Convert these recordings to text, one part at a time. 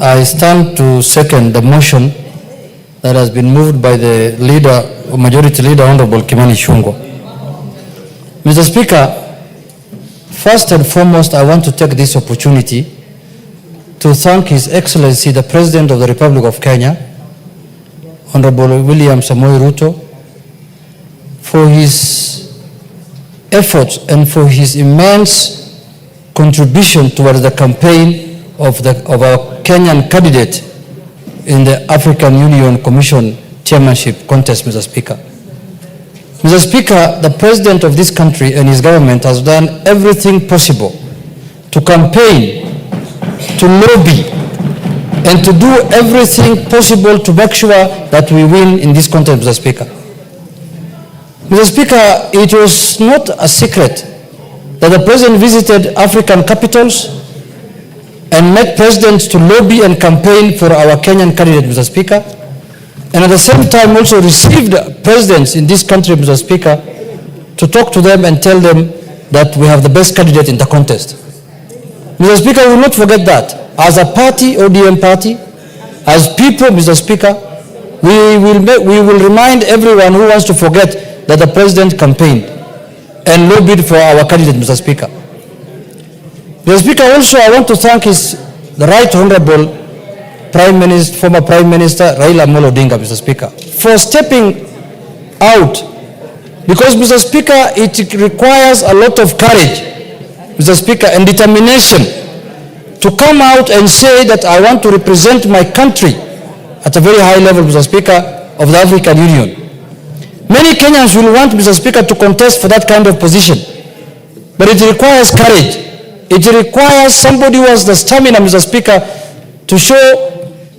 I stand to second the motion that has been moved by the leader, Majority Leader, Honorable Kimani Ichung'wah. Mr. Speaker, first and foremost, I want to take this opportunity to thank His Excellency, the President of the Republic of Kenya, Honorable William Samoei Ruto, for his efforts and for his immense contribution towards the campaign of our Kenyan candidate in the African Union Commission chairmanship contest, Mr. Speaker. Mr. Speaker, the President of this country and his government has done everything possible to campaign, to lobby, and to do everything possible to make sure that we win in this contest, Mr. Speaker. Mr. Speaker, it was not a secret that the President visited African capitals and met presidents to lobby and campaign for our Kenyan candidate, Mr. Speaker, and at the same time also received presidents in this country, Mr. Speaker, to talk to them and tell them that we have the best candidate in the contest. Mr. Speaker, we will not forget that. As a party, ODM party, as people, Mr. Speaker, we will remind everyone who wants to forget that the President campaigned and lobbied for our candidate, Mr. Speaker. Mr. Speaker, also I want to thank the Right Honorable former Prime Minister Raila'S, Mr. Speaker, for stepping out, because, Mr. Speaker, it requires a lot of courage, Mr. Speaker, and determination to come out and say that I want to represent my country at a very high level, Mr. Speaker, of the African Union. Many Kenyans will want, Mr. Speaker, to contest for that kind of position, but it requires courage. It requires somebody who has the stamina, Mr. Speaker, to show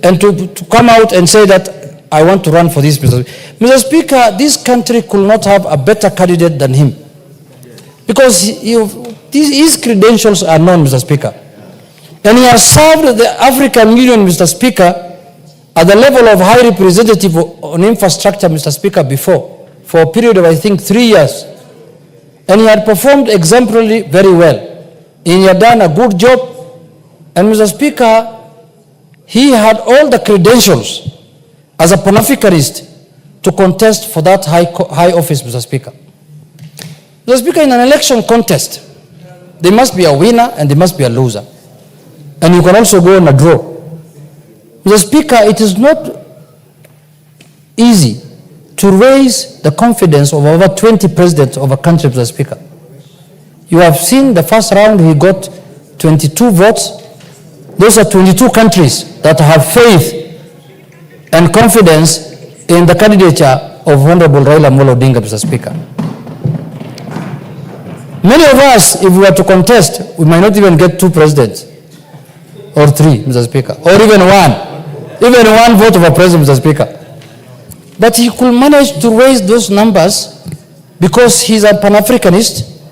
and to come out and say that I want to run for this, Mr. Speaker. Mr. Speaker, this country could not have a better candidate than him, because his credentials are known, Mr. Speaker. And he has served the African Union, Mr. Speaker, at the level of High Representative on Infrastructure, Mr. Speaker, before, for a period of, I think, 3 years. And he had performed exemplarily very well. And he had done a good job. And, Mr. Speaker, he had all the credentials as a Pan-Africanist to contest for that high office, Mr. Speaker. Mr. Speaker, in an election contest, there must be a winner and there must be a loser. And you can also go on a draw. Mr. Speaker, it is not easy to raise the confidence of over 20 presidents of a country, Mr. Speaker. You have seen the first round, he got 22 votes. Those are 22 countries that have faith and confidence in the candidature of Honorable Raila'S, Mr. Speaker. Many of us, if we were to contest, we might not even get 2 presidents or 3, Mr. Speaker, or even one vote of a president, Mr. Speaker. But he could manage to raise those numbers because he's a Pan-Africanist,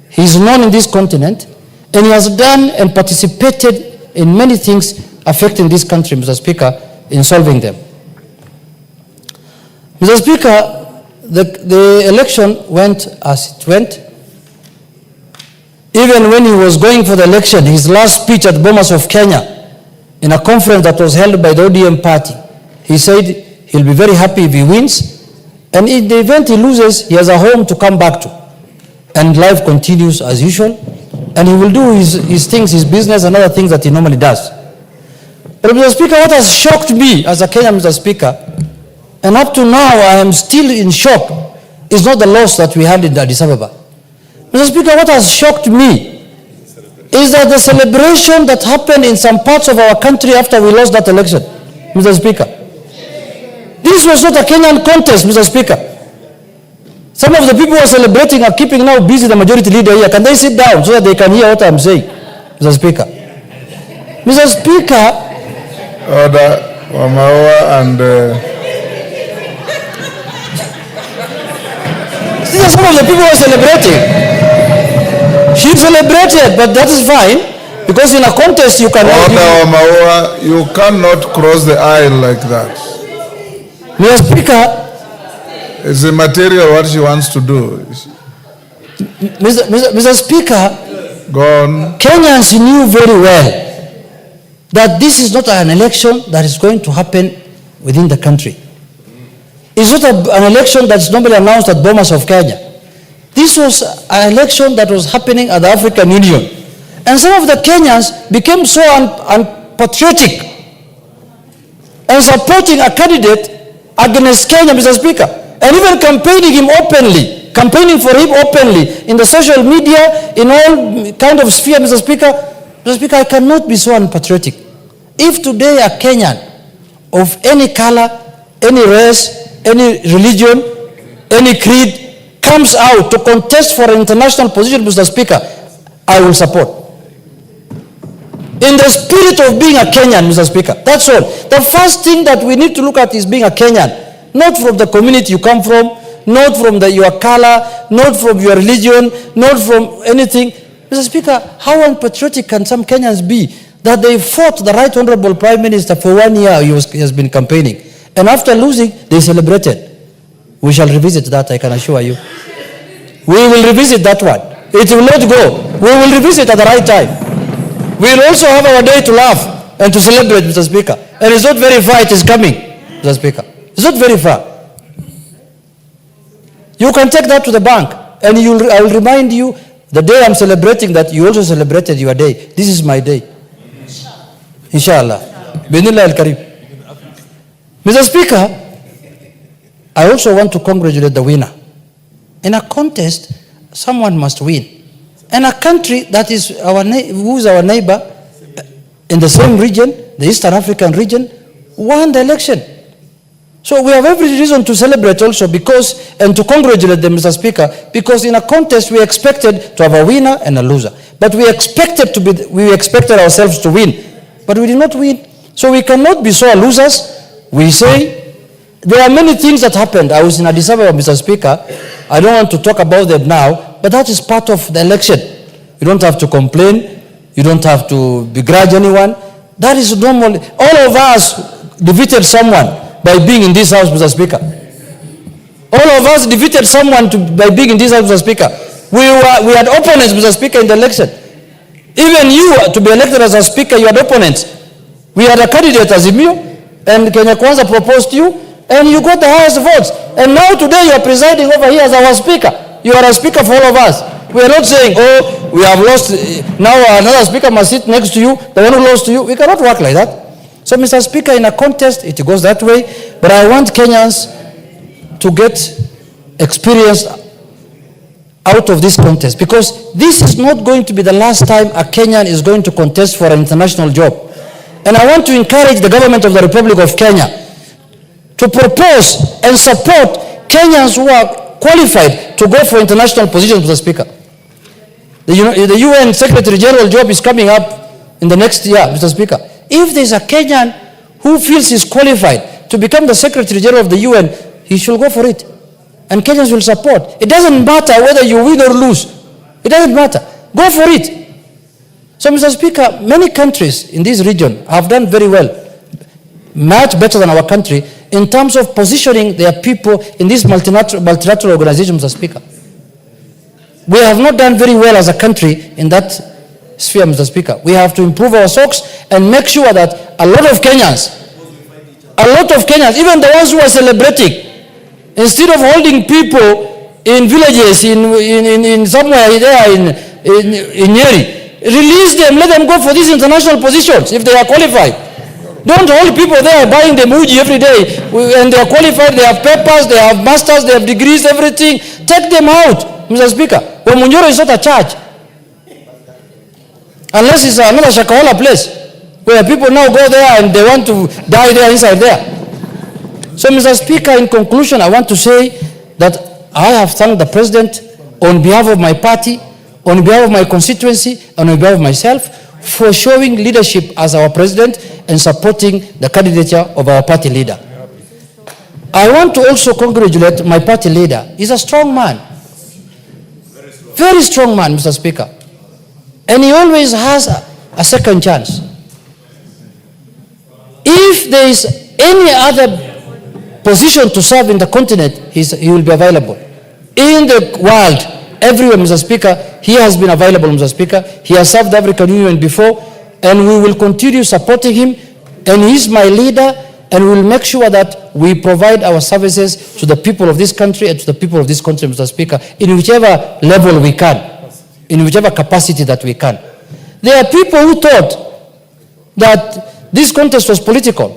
he's known in this continent, and he has done and participated in many things affecting this country, Mr. Speaker, in solving them. Mr. Speaker, the election went as it went. Even when he was going for the election, his last speech at Bomas of Kenya, in a conference that was held by the ODM party, he said he'll be very happy if he wins, and in the event he loses, he has a home to come back to, and life continues as usual, and he will do his things, his business, and other things that he normally does. But, Mr. Speaker, what has shocked me as a Kenyan, Mr. Speaker, and up to now I am still in shock, is not the loss that we had in Addis Ababa. Mr. Speaker, what has shocked me is that the celebration that happened in some parts of our country after we lost that election, Mr. Speaker. This was not a Kenyan contest, Mr. Speaker. Some of the people who are celebrating are keeping now busy the majority leader here. Can they sit down so that they can hear what I'm saying, Mr. Speaker? Mr. Speaker. Order, Wamawa and... These are some of the people who are celebrating. She celebrated, but that is fine, because in a contest you cannot... Order, Wamawa, you cannot cross the aisle like that. Mr. Speaker... It's immaterial what she wants to do. Mr. Speaker, go on. Kenyans knew very well that this is not an election that is going to happen within the country. It's not an election that's normally announced at Bomas of Kenya. This was an election that was happening at the African Union. And some of the Kenyans became so unpatriotic and supporting a candidate against Kenya, Mr. Speaker, and even campaigning him openly, in the social media, in all kind of sphere, Mr. Speaker. Mr. Speaker, I cannot be so unpatriotic. If today a Kenyan of any color, any race, any religion, any creed comes out to contest for an international position, Mr. Speaker, I will support. In the spirit of being a Kenyan, Mr. Speaker, that's all. The first thing that we need to look at is being a Kenyan, not from the community you come from, not from your color, not from your religion, not from anything. Mr. Speaker, how unpatriotic can some Kenyans be that they fought the Right Honorable Prime Minister for 1 year he has been campaigning, and after losing, they celebrated. We shall revisit that, I can assure you. We will revisit that one. It will not go. We will revisit at the right time. We will also have our day to laugh and to celebrate, Mr. Speaker. And it's not very far, it is coming, Mr. Speaker. It's not very far. You can take that to the bank, and I will remind you the day I'm celebrating that you also celebrated your day. This is my day. Inshallah. Binillah al-Karim. Mr. Speaker, I also want to congratulate the winner. In a contest, someone must win. And a country that is who is our neighbor in the same region, the Eastern African region, won the election. So we have every reason to celebrate also and to congratulate them, Mr. Speaker, because in a contest we expected to have a winner and a loser. But we expected ourselves to win, but we did not win. So we cannot be so losers. We say there are many things that happened. I was in Addis Ababa, Mr. Speaker. I don't want to talk about them now, but that is part of the election. You don't have to complain. You don't have to begrudge anyone. That is normal. All of us defeated someone by being in this house, Mr. Speaker. All of us defeated someone by being in this house, Mr. Speaker. We had opponents, Mr. Speaker, in the election. Even you, to be elected as a speaker, you had opponents. We had a candidate, Azimio, and Kenya Kwanza proposed you, and you got the highest votes. And now today you are presiding over here as our speaker. You are a speaker for all of us. We are not saying, oh, we have lost, now another speaker must sit next to you, the one who lost to you. We cannot work like that. So, Mr. Speaker, in a contest, it goes that way. But I want Kenyans to get experience out of this contest, because this is not going to be the last time a Kenyan is going to contest for an international job. And I want to encourage the government of the Republic of Kenya to propose and support Kenyans who are qualified to go for international positions, Mr. Speaker. The UN Secretary General job is coming up in the next year, Mr. Speaker. If there's a Kenyan who feels he's qualified to become the Secretary General of the UN, he should go for it. And Kenyans will support. It doesn't matter whether you win or lose. It doesn't matter. Go for it. So, Mr. Speaker, many countries in this region have done very well, much better than our country, in terms of positioning their people in this multilateral organization, Mr. Speaker. We have not done very well as a country in that sphere, Mr. Speaker. We have to improve our socks and make sure that a lot of Kenyans, even the ones who are celebrating, instead of holding people in villages, in somewhere there in Nyeri, release them, let them go for these international positions if they are qualified. Don't hold people there buying the muji every day, and they are qualified, they have papers, they have masters, they have degrees, everything. Take them out, Mr. Speaker. Wamunyoro is not a church. Unless it's another Shakahola place, where people now go there and they want to die there inside there. So, Mr. Speaker, in conclusion, I want to say that I have thanked the President on behalf of my party, on behalf of my constituency, and on behalf of myself, for showing leadership as our President and supporting the candidature of our party leader. I want to also congratulate my party leader. He's a strong man. Very strong man, Mr. Speaker. And he always has a second chance. If there is any other position to serve in the continent, he will be available. In the world, everywhere, Mr. Speaker, he has been available, Mr. Speaker. He has served the African Union before. and we will continue supporting him, and he is my leader, and we will make sure that we provide our services to the people of this country and to the people of this country, Mr. Speaker, in whichever level we can, in whichever capacity that we can. There are people who thought that this contest was political.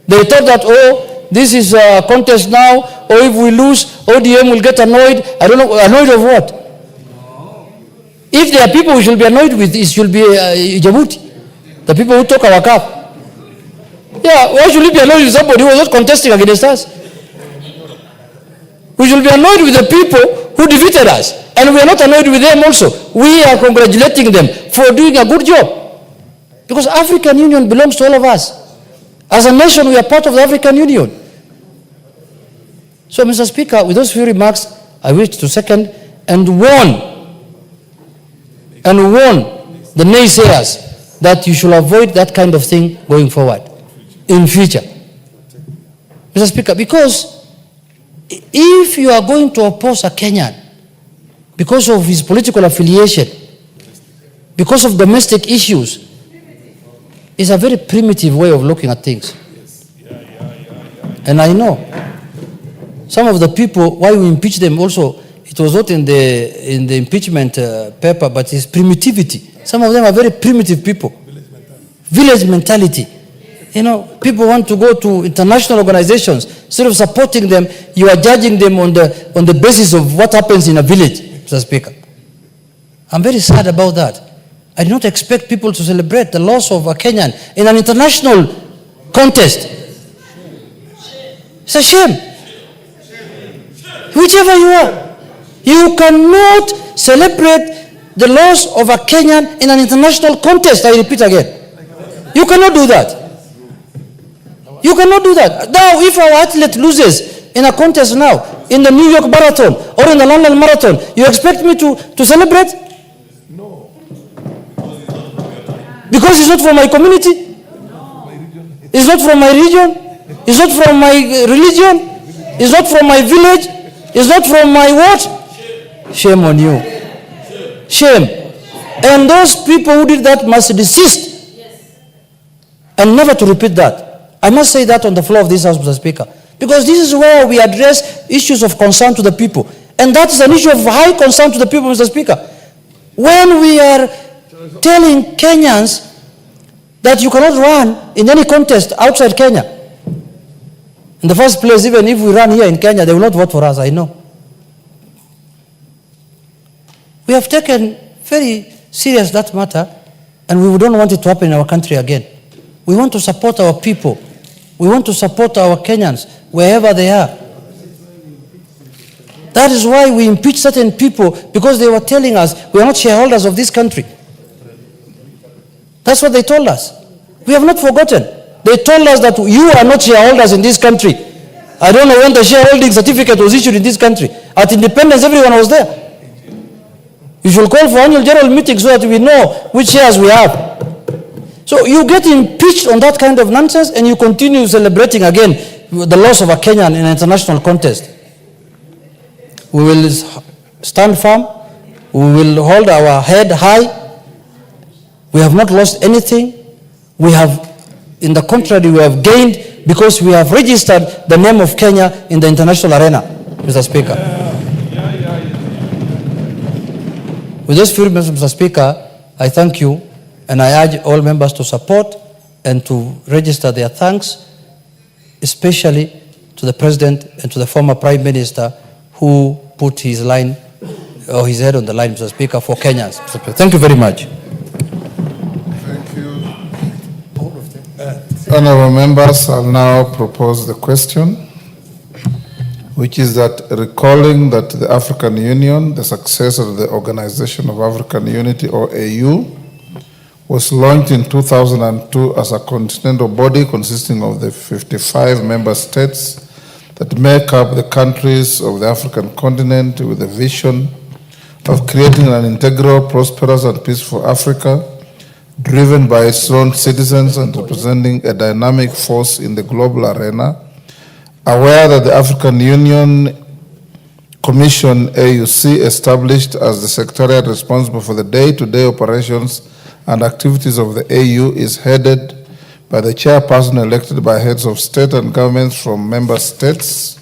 They thought that, oh, this is a contest now, or if we lose, ODM will get annoyed. I don't know, annoyed of what? If there are people we should be annoyed with, it should be Djibouti, the people who took our cup. Yeah, why should we be annoyed with somebody who was not contesting against us? We should be annoyed with the people who defeated us, and we are not annoyed with them also. We are congratulating them for doing a good job, because African Union belongs to all of us. As a nation, we are part of the African Union. So, Mr. Speaker, with those few remarks, I wish to second and warn the naysayers that you should avoid that kind of thing going forward in future. Mr. Speaker, because if you are going to oppose a Kenyan because of his political affiliation, because of domestic issues, it's a very primitive way of looking at things. And I know some of the people, why we impeach them also, it was not in the impeachment paper, but it's primitivity. Some of them are very primitive people. Village mentality. You know, people want to go to international organizations. Instead of supporting them, you are judging them on the basis of what happens in a village, Mr. Speaker. I'm very sad about that. I do not expect people to celebrate the loss of a Kenyan in an international contest. It's a shame. Whichever you are, you cannot celebrate the loss of a Kenyan in an international contest. I repeat again. You cannot do that. You cannot do that. Now, if our athlete loses in a contest now, in the New York Marathon or in the London Marathon, you expect me to celebrate? No. Because it's not from my community? It's not from my region? It's not from my religion? It's not from my village? It's not from my what? Shame on you. Shame. And those people who did that must desist. And never to repeat that. I must say that on the floor of this House, Mr. Speaker. Because this is where we address issues of concern to the people. And that is an issue of high concern to the people, Mr. Speaker. When we are telling Kenyans that you cannot run in any contest outside Kenya. In the first place, even if we run here in Kenya, they will not vote for us, I know. We have taken very serious that matter, and we don't want it to happen in our country again. We want to support our people. We want to support our Kenyans wherever they are. That is why we impeach certain people, because they were telling us we are not shareholders of this country. That's what they told us. We have not forgotten. They told us that you are not shareholders in this country. I don't know when the shareholding certificate was issued in this country. At independence, everyone was there. You should call for annual general meeting so that we know which shares we have. So you get impeached on that kind of nonsense, and you continue celebrating again the loss of a Kenyan in an international contest. We will stand firm. We will hold our head high. We have not lost anything. We have, in the contrary, we have gained, because we have registered the name of Kenya in the international arena, Mr. Speaker. With those few remarks, Mr. Speaker, I thank you, and I urge all members to support and to register their thanks, especially to the President and to the former Prime Minister who put his line, or his head on the line, Mr. Speaker, for Kenyans. Mr. Speaker. Thank you very much. Thank you. Honourable members, I'll now propose the question, which is that recalling that the African Union, the successor of the Organization of African Unity, or AU, was launched in 2002 as a continental body consisting of the 55 member states that make up the countries of the African continent, with a vision of creating an integral, prosperous and peaceful Africa, driven by its own citizens and representing a dynamic force in the global arena, aware that the African Union Commission, AUC, established as the secretariat responsible for the day-to-day operations and activities of the AU is headed by the chairperson elected by heads of state and governments from member states.